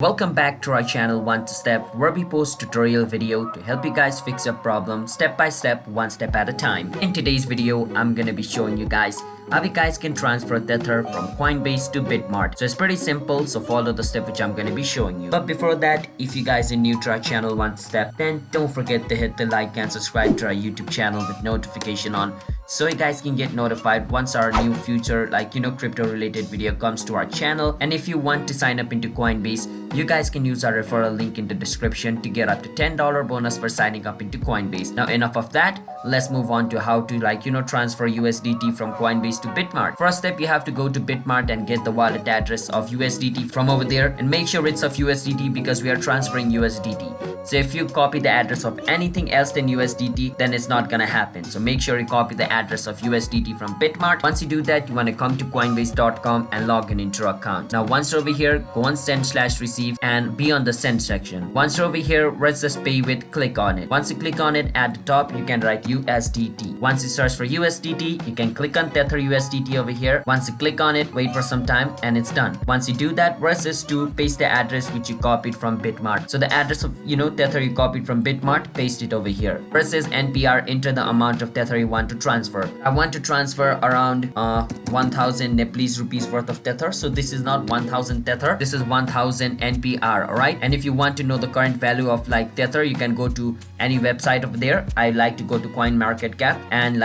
Welcome back to our channel One to Step, where we post tutorial video to help you guys fix your problem step by step, one step at a time. In today's video, I'm gonna be showing you guys how you guys can transfer Tether from Coinbase to Bitmart. So it's pretty simple, so follow the step which I'm gonna be showing you. But before that, if you guys are new to our channel One to Step, then don't forget to hit the like and subscribe to our YouTube channel with notification on, so you guys can get notified once our new future crypto related video comes to our channel. And if you want to sign up into Coinbase, you guys can use our referral link in the description to get up to $10 bonus for signing up into Coinbase. Now enough of that, let's move on to how to transfer USDT from Coinbase to Bitmart. First step, you have to go to Bitmart and get the wallet address of USDT from over there, and make sure it's of USDT because we are transferring USDT. So if you copy the address of anything else than USDT, then it's not gonna happen. So make sure you copy the address of USDT from Bitmart. Once you do that, you want to come to coinbase.com and log in into your account. Now once you're over here, go on send/receive and be on the send section. Once you're over here, let's just pay with, click on it. Once you click on it, at the top you can write USDT. Once you search for USDT, you can click on Tether USDT over here. Once you click on it, wait for some time and it's done. Once you do that, press this to paste the address which you copied from Bitmart. So the address of Tether you copied from Bitmart, paste it over here. Press this NPR, enter the amount of Tether you want to transfer. I want to transfer around 1000 Nepalese rupees worth of Tether. So this is not 1000 Tether, this is 1000 NPR. Alright, and if you want to know the current value of Tether, you can go to any website over there. I like to go to CoinMarketCap and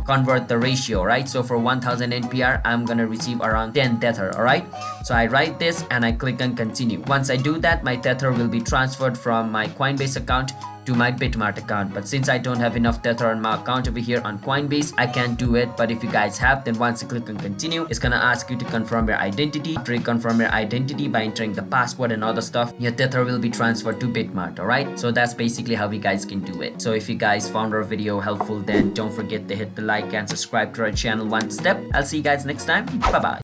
convert the ratio, right? So for 1000 NPR, I'm gonna receive around 10 Tether. Alright, so I write this and I click on continue. Once I do that, my Tether will be transferred from my Coinbase account to my Bitmart account. But since I don't have enough Tether on my account over here on Coinbase, I can't do it. But if you guys have, then once you click on continue, it's gonna ask you to confirm your identity. After you confirm your identity by entering the password and other stuff, your Tether will be transferred to Bitmart. Alright, so that's basically how you guys can do it. So if you guys found our video helpful, then don't forget to hit the like and subscribe to our channel One Step. I'll see you guys next time. Bye bye.